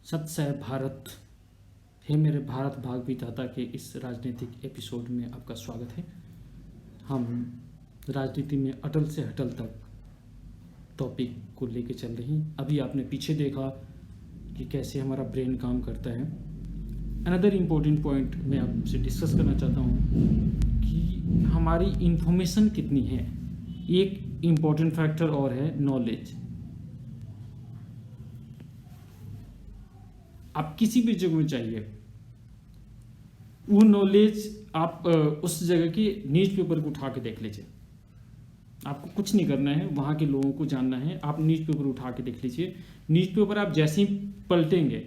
सत है भारत। हे मेरे भारत भाग विधाता के इस राजनीतिक एपिसोड में आपका स्वागत है। हम राजनीति में अटल से हटल तक टॉपिक को लेके चल रही हैं। अभी आपने पीछे देखा कि कैसे हमारा ब्रेन काम करता है। अनदर इम्पोर्टेंट पॉइंट मैं आपसे डिस्कस करना चाहता हूँ कि हमारी इंफॉर्मेशन कितनी है। एक इम्पोर्टेंट फैक्टर और है नॉलेज। आप किसी भी जगह में चाहिए वो नॉलेज आप उस जगह के न्यूज़पेपर को उठा के देख लीजिए। आपको कुछ नहीं करना है, वहाँ के लोगों को जानना है। आप न्यूज़पेपर उठा के देख लीजिए। न्यूज़पेपर आप जैसे ही पलटेंगे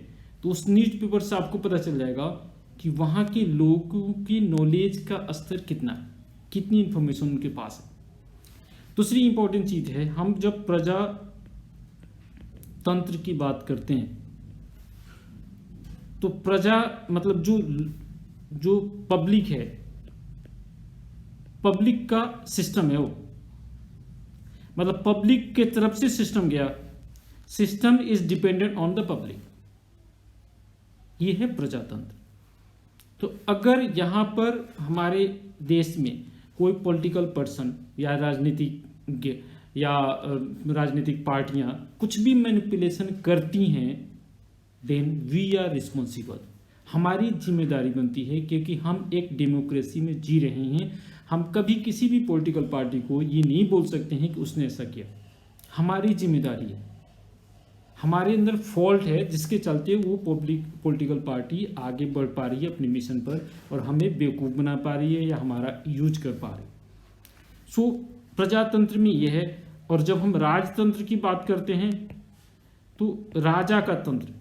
तो उस न्यूज़पेपर से आपको पता चल जाएगा कि वहाँ के लोगों की नॉलेज का स्तर कितना है, कितनी इन्फॉर्मेशन उनके पास है। दूसरी इंपॉर्टेंट चीज़ है, हम जब प्रजातंत्र की बात करते हैं तो प्रजा मतलब जो पब्लिक है, पब्लिक का सिस्टम है वो, मतलब पब्लिक के तरफ से सिस्टम गया। System is dependent on the public. ये है प्रजातंत्र। तो अगर यहाँ पर हमारे देश में कोई पॉलिटिकल पर्सन या राजनीतिज्ञ या राजनीतिक पार्टियां कुछ भी मैनिपुलेशन करती हैं, देन वी आर रिस्पॉन्सिबल। हमारी जिम्मेदारी बनती है, क्योंकि हम एक डेमोक्रेसी में जी रहे हैं। हम कभी किसी भी पॉलिटिकल पार्टी को ये नहीं बोल सकते हैं कि उसने ऐसा किया। हमारी जिम्मेदारी है। हमारे अंदर फॉल्ट है जिसके चलते वो पॉलिटिकल पार्टी आगे बढ़ पा रही है अपने मिशन पर और हमें बेवकूफ़ बना पा रही है या हमारा यूज कर पा रही है। सो प्रजातंत्र में यह है। और जब हम राजतंत्र की बात करते हैं तो राजा का तंत्र,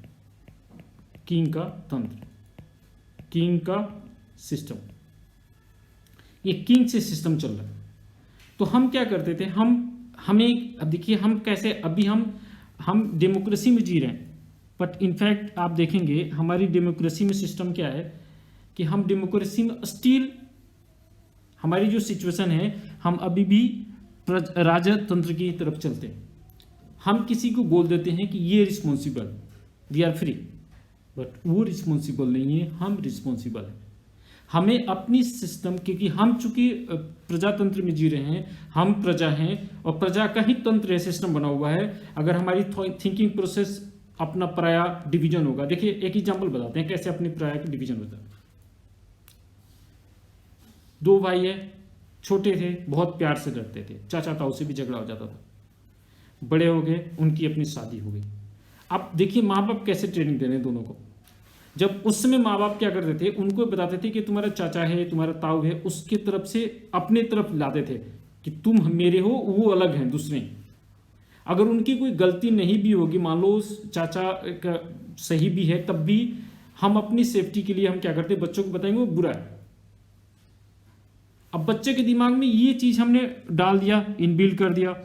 किंग का तंत्र, किंग का सिस्टम, ये किंग से सिस्टम चल रहा है। तो हम क्या करते थे, हमें अब देखिए हम कैसे, अभी हम डेमोक्रेसी में जी रहे हैं, बट इनफैक्ट आप देखेंगे हमारी डेमोक्रेसी में सिस्टम क्या है कि हम डेमोक्रेसी में स्टिल हमारी जो सिचुएशन है, हम अभी भी राजतंत्र की तरफ चलते हैं। हम किसी को बोल देते हैं कि ये responsible, we are free, but वो रिस्पॉन्सिबल नहीं है, हम रिस्पॉन्सिबल हैं। हमें अपनी सिस्टम, क्योंकि हम चूंकि प्रजातंत्र में जी रहे हैं, हम प्रजा हैं और प्रजा का ही तंत्र है, सिस्टम बना हुआ है। अगर हमारी थिंकिंग प्रोसेस अपना पराया डिवीजन होगा। देखिए एक एग्जांपल बताते हैं कैसे अपनी पराया का डिवीजन होता है। दो भाई है, छोटे थे, बहुत प्यार से रहते थे, चाचा ताऊ से भी झगड़ा हो जाता था। बड़े हो गए, उनकी अपनी शादी हो गई। अब देखिए माँ बाप कैसे ट्रेनिंग दे रहे हैं दोनों को। जब उस समय माँ बाप क्या करते थे, उनको बताते थे कि तुम्हारा चाचा है, तुम्हारा ताऊ है, उसके तरफ से अपने तरफ लाते थे कि तुम मेरे हो, वो अलग हैं दूसरे। अगर उनकी कोई गलती नहीं भी होगी, मान लो चाचा का सही भी है, तब भी हम अपनी सेफ्टी के लिए हम क्या करते हैं, बच्चों को बताएंगे वो बुरा है। अब बच्चे के दिमाग में ये चीज़ हमने डाल दिया, इनबिल्ड कर दिया।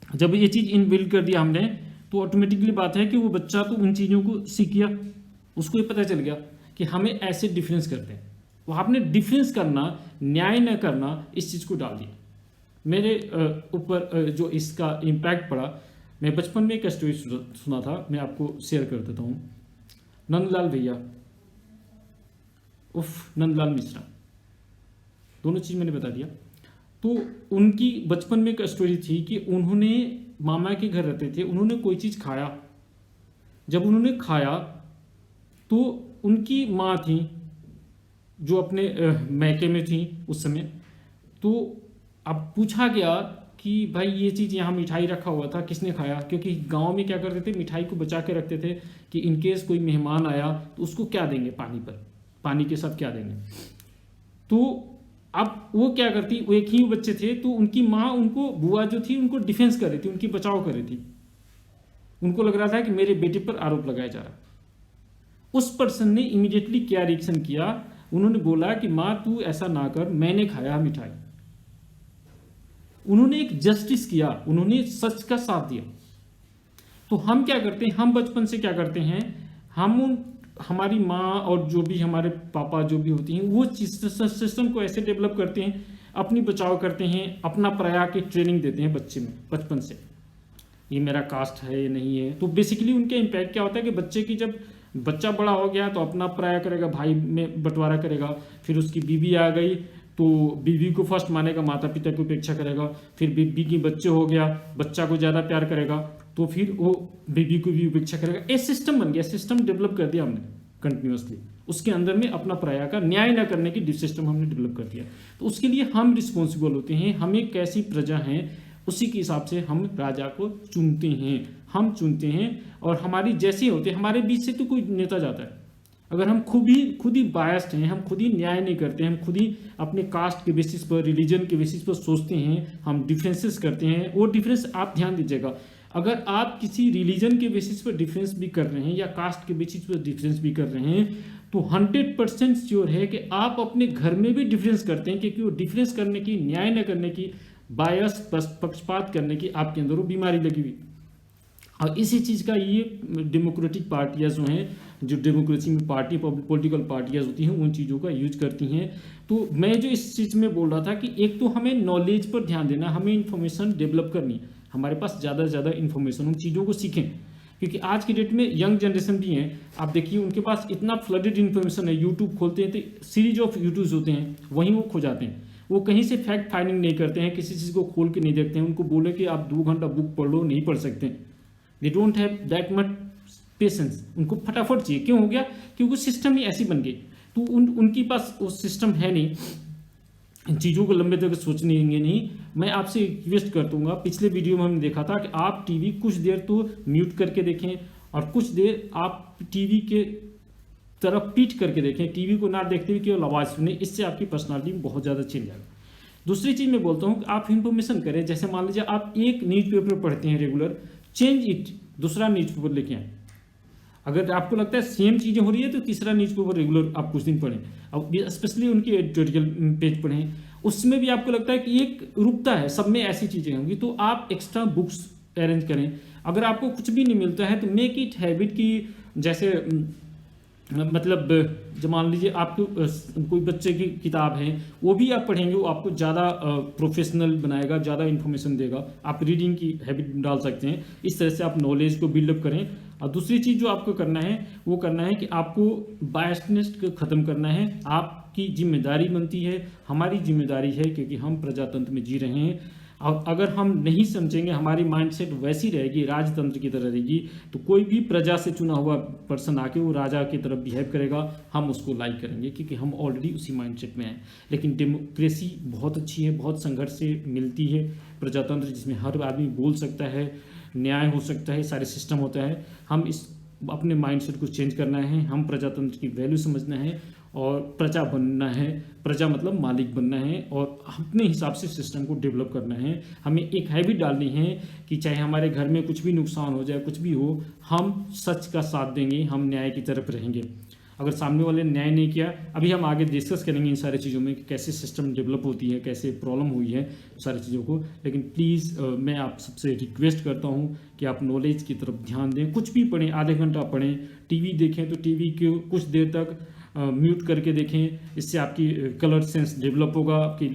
जब ये चीज़ इनबिल्ड कर दिया हमने, तो ऑटोमेटिकली बात है कि वो बच्चा तो उन चीज़ों को सीख गया, उसको ये पता चल गया कि हमें ऐसे डिफरेंस करते हैं। वो आपने डिफरेंस करना, न्याय न करना, इस चीज़ को डाल दिया। मेरे ऊपर जो इसका इम्पैक्ट पड़ा, मैं बचपन में एक स्टोरी सुना था, मैं आपको शेयर कर देता हूँ। नंदलाल भैया उफ नंदलाल मिश्रा, दोनों चीज़ मैंने बता दिया। तो उनकी बचपन में एक स्टोरी थी कि उन्होंने मामा के घर रहते थे, उन्होंने कोई चीज़ खाया। जब उन्होंने खाया तो उनकी माँ थी जो अपने मैके में थी उस समय। तो अब पूछा गया कि भाई ये चीज़ यहाँ मिठाई रखा हुआ था, किसने खाया? क्योंकि गांव में क्या करते थे, मिठाई को बचा के रखते थे कि इनकेस कोई मेहमान आया तो उसको क्या देंगे, पानी के साथ क्या देंगे। तो अब वो क्या करती, वो एक ही बच्चे थे, तो उनकी माँ उनको, बुआ जो थी, उनको डिफेंस कर रही थी, उनकी बचाव कर रही थी। उनको लग रहा था कि मेरे बेटे पर आरोप लगाया जा रहा है। उस पर्सन ने इमीडिएटली क्या रिएक्शन किया, उन्होंने बोला कि माँ तू ऐसा ना कर, मैंने खाया मिठाई। उन्होंने एक जस्टिस किया, उन्होंने सच का साथ दिया। तो हम क्या करते हैं, हम बचपन से क्या करते हैं, हमारी माँ और जो भी हमारे पापा जो भी होती हैं, वो सिस्टम को ऐसे डेवलप करते हैं, अपनी बचाव करते हैं, अपना पराया की ट्रेनिंग देते हैं बच्चे में बचपन से। ये मेरा कास्ट है ये नहीं है। तो बेसिकली उनका इम्पैक्ट क्या होता है कि बच्चे की जब बच्चा बड़ा हो गया तो अपना पराया करेगा, भाई में बंटवारा करेगा, फिर उसकी बीवी आ गई तो बीवी को फर्स्ट मानेगा, माता पिता की उपेक्षा करेगा, फिर बीवी की बच्चे हो गया, बच्चा को ज़्यादा प्यार करेगा तो फिर वो बीवी को भी उपेक्षा करेगा। ये सिस्टम बन गया, सिस्टम डेवलप कर दिया हमने कंटिन्यूसली, उसके अंदर में अपना पराया का न्याय न करने की सिस्टम हमने डेवलप कर दिया। तो उसके लिए हम रिस्पॉन्सिबल होते हैं, हमें कैसी प्रजा हैं उसी के हिसाब से हम राजा को चुनते हैं, हम चुनते हैं। और हमारी जैसे होते हैं, हमारे बीच से तो कोई नेता जाता है, अगर हम खुद ही बायस्ड हैं, हम खुद ही न्याय नहीं करते हैं, हम खुद ही अपने कास्ट के बेसिस पर, रिलीजन के बेसिस पर सोचते हैं, हम डिफरेंसेस करते हैं। वो डिफरेंस आप ध्यान दीजिएगा, अगर आप किसी रिलीजन के बेसिस पर डिफरेंस भी कर रहे हैं या कास्ट के बेसिस पर डिफरेंस भी कर रहे हैं तो 100% श्योर है कि आप अपने घर में भी डिफरेंस करते हैं, क्योंकि वो डिफरेंस करने की, न्याय न करने की, बायस पक्षपात करने की आपके अंदर वो बीमारी लगी हुई। और इसी चीज़ का ये डेमोक्रेटिक पार्टियाँ जो हैं, जो डेमोक्रेसी में पार्टी पॉलिटिकल पार्टियाँ होती हैं, उन चीज़ों का यूज करती हैं। तो मैं जो इस चीज़ में बोल रहा था कि एक तो हमें नॉलेज पर ध्यान देना, हमें इन्फॉर्मेशन डेवलप करनी, हमारे पास ज़्यादा से ज़्यादा इन्फॉर्मेशन, उन चीज़ों को सीखें। क्योंकि आज की डेट में यंग जनरेशन भी हैं, आप देखिए उनके पास इतना फ्लडेड इन्फॉर्मेशन है, यूट्यूब खोलते हैं तो सीरीज ऑफ यूट्यूब्स होते हैं, वहीं वो खो जाते हैं। वो कहीं से फैक्ट फाइंडिंग नहीं करते हैं, किसी चीज़ को खोल के नहीं देखते हैं। उनको बोले कि आप 2 घंटा बुक पढ़ लो, नहीं पढ़ सकते। They don't have that much patience, उनको फटाफट चाहिए। क्यों हो गया? क्योंकि सिस्टम ही ऐसी बन गई। तो उनके पास वो सिस्टम है नहीं, इन चीज़ों को लंबे तक सोचने नहीं। मैं आपसे रिक्वेस्ट कर दूंगा, पिछले वीडियो में हमने देखा था कि आप टीवी कुछ देर तो म्यूट करके देखें और कुछ देर आप टीवी के तरफ पीट करके देखें, टीवी को ना देखते हुए केवल आवाज़ सुने, इससे आपकी पर्सनालिटी में बहुत ज़्यादा चेंज आएगा। दूसरी चीज़ मैं बोलता हूँ कि आप इंफॉर्मेशन करें, जैसे मान लीजिए आप एक न्यूज़पेपर पढ़ते हैं रेगुलर, चेंज इट, दूसरा न्यूज़पेपर लेके आए। अगर आपको लगता है सेम चीज़ें हो रही है तो तीसरा न्यूज़पेपर रेगुलर आप कुछ दिन पढ़ें, अब स्पेशली उनकी एडिटोरियल पेज पढ़ें। उसमें भी आपको लगता है कि एक रुकता है, सब में ऐसी चीज़ें होंगी, तो आप एक्स्ट्रा बुक्स अरेंज करें। अगर आपको कुछ भी नहीं मिलता है तो मेक इट हैबिट की, जैसे मतलब जब मान लीजिए आपको कोई बच्चे की किताब है वो भी आप पढ़ेंगे, वो आपको ज़्यादा प्रोफेशनल बनाएगा, ज़्यादा इन्फॉर्मेशन देगा। आप रीडिंग की हैबिट डाल सकते हैं, इस तरह से आप नॉलेज को बिल्डअप करें। और दूसरी चीज़ जो आपको करना है वो करना है कि आपको बायसनेस को ख़त्म करना है। आपकी जिम्मेदारी बनती है, हमारी जिम्मेदारी है, क्योंकि हम प्रजातंत्र में जी रहे हैं। और अगर हम नहीं समझेंगे, हमारी माइंडसेट वैसी रहेगी, राजतंत्र की तरह रहेगी, तो कोई भी प्रजा से चुना हुआ पर्सन आके वो राजा की तरफ बिहेव करेगा, हम उसको लाइक करेंगे, क्योंकि हम ऑलरेडी उसी माइंडसेट में हैं। लेकिन डेमोक्रेसी बहुत अच्छी है, बहुत संघर्ष से मिलती है। प्रजातंत्र जिसमें हर आदमी बोल सकता है, न्याय हो सकता है, सारे सिस्टम होता है। हम इस अपने माइंडसेट को चेंज करना है, हम प्रजातंत्र की वैल्यू समझना है और प्रजा बनना है। प्रजा मतलब मालिक बनना है और अपने हिसाब से सिस्टम को डेवलप करना है। हमें एक हैबिट डालनी है कि चाहे हमारे घर में कुछ भी नुकसान हो जाए, कुछ भी हो, हम सच का साथ देंगे, हम न्याय की तरफ रहेंगे। अगर सामने वाले ने न्याय नहीं किया, अभी हम आगे डिस्कस करेंगे इन सारी चीज़ों में कि कैसे सिस्टम डेवलप होती है, कैसे प्रॉब्लम हुई है सारी चीज़ों को। लेकिन प्लीज़ मैं आप सबसे रिक्वेस्ट करता हूँ कि आप नॉलेज की तरफ ध्यान दें। कुछ भी पढ़ें, आधे घंटा पढ़ें, टीवी देखें तो टीवी को कुछ देर तक म्यूट करके देखें, इससे आपकी कलर सेंस डेवलप होगा, आपकी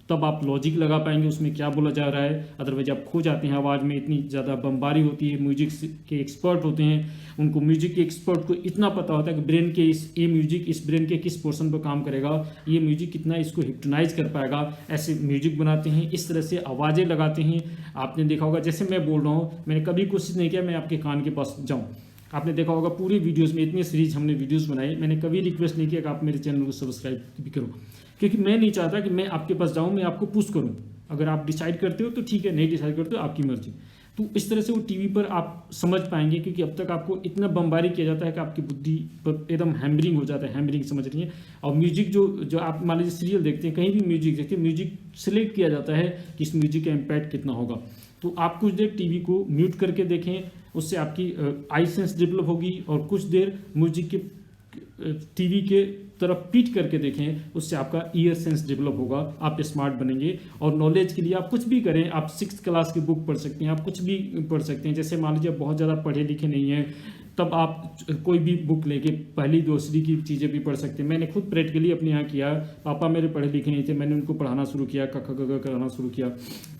तब आप लॉजिक लगा पाएंगे उसमें क्या बोला जा रहा है। अदरवाइज आप खो जाते हैं, आवाज़ में इतनी ज़्यादा बमबारी होती है। म्यूजिक के एक्सपर्ट होते हैं, उनको म्यूजिक के एक्सपर्ट को इतना पता होता है कि ब्रेन के ये म्यूजिक इस ब्रेन के किस पोर्शन पर काम करेगा, ये म्यूजिक कितना इसको हिप्नोटाइज कर पाएगा। ऐसे म्यूजिक बनाते हैं, इस तरह से आवाज़ें लगाते हैं। आपने देखा होगा, जैसे मैं बोल रहा हूँ, मैंने कभी कोशिश नहीं किया मैं आपके कान के पास जाऊँ। आपने देखा होगा पूरी वीडियोस में, इतनी सीरीज हमने वीडियोस बनाई, मैंने कभी रिक्वेस्ट नहीं किया कि आप मेरे चैनल को सब्सक्राइब भी करो, क्योंकि मैं नहीं चाहता कि मैं आपके पास जाऊं, मैं आपको पुश करूं। अगर आप डिसाइड करते हो तो ठीक है, नहीं डिसाइड करते हो आपकी मर्जी। तो इस तरह से वो टीवी पर आप समझ पाएंगे, क्योंकि अब तक आपको इतना बमबारी किया जाता है कि आपकी बुद्धि पर एकदम हैमरिंग हो जाता है। हैमरिंग समझ रही है। और म्यूजिक जो आप मान लीजिए सीरियल देखते हैं, कहीं भी म्यूजिक देखते हैं, म्यूजिक सिलेक्ट किया जाता है कि इस म्यूजिक का इम्पैक्ट कितना होगा। तो आप कुछ देर टीवी को म्यूट करके देखें, उससे आपकी आई सेंस डेवलप होगी। और कुछ देर म्यूजिक के टीवी के तरफ पीट करके देखें, उससे आपका ईयर सेंस डेवलप होगा, आप स्मार्ट बनेंगे। और नॉलेज के लिए आप कुछ भी करें, आप 6th क्लास की बुक पढ़ सकते हैं, आप कुछ भी पढ़ सकते हैं। जैसे मान लीजिए बहुत ज़्यादा पढ़े लिखे नहीं हैं, तब आप कोई भी बुक लेके पहली दूसरी की चीज़ें भी पढ़ सकते हैं। मैंने खुद प्रैक्टिकली अपने यहाँ किया। पापा मेरे पढ़े लिखे नहीं थे, मैंने उनको पढ़ाना शुरू किया, क ख ग घ कराना शुरू किया।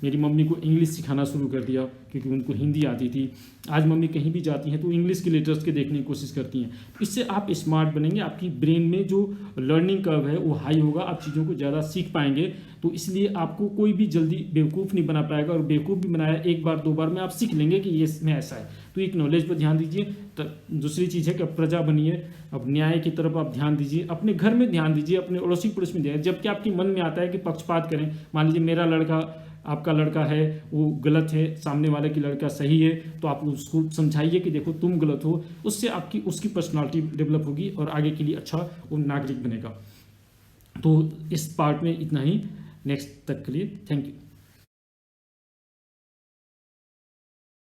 मेरी मम्मी को इंग्लिश सिखाना शुरू कर दिया क्योंकि उनको हिंदी आती थी। आज मम्मी कहीं भी जाती हैं तो इंग्लिश के लेटर्स के देखने की कोशिश करती हैं। इससे आप स्मार्ट बनेंगे, आपकी ब्रेन में जो लर्निंग कर्व है वो हाई होगा, आप चीज़ों को ज़्यादा सीख पाएंगे। तो इसलिए आपको कोई भी जल्दी बेवकूफ़ नहीं बना पाएगा, और बेवकूफ़ भी बनाया एक बार दो बार में आप सीख लेंगे कि ये इसमें ऐसा है। तो एक नॉलेज पर ध्यान दीजिए। तो दूसरी चीज़ है कि अब प्रजा बनिए, अब न्याय की तरफ आप ध्यान दीजिए, अपने घर में ध्यान दीजिए, अपने अड़ोसी पड़ोस में ध्यान। जबकि आपके मन में आता है कि पक्षपात करें, मान लीजिए मेरा लड़का आपका लड़का है वो गलत है, सामने वाले की लड़का सही है, तो आप उसको समझाइए कि देखो तुम गलत हो। उससे आपकी उसकी पर्सनालिटी डेवलप होगी और आगे के लिए अच्छा वो नागरिक बनेगा। तो इस पार्ट में इतना ही। नेक्स्ट तक के लिए थैंक यू।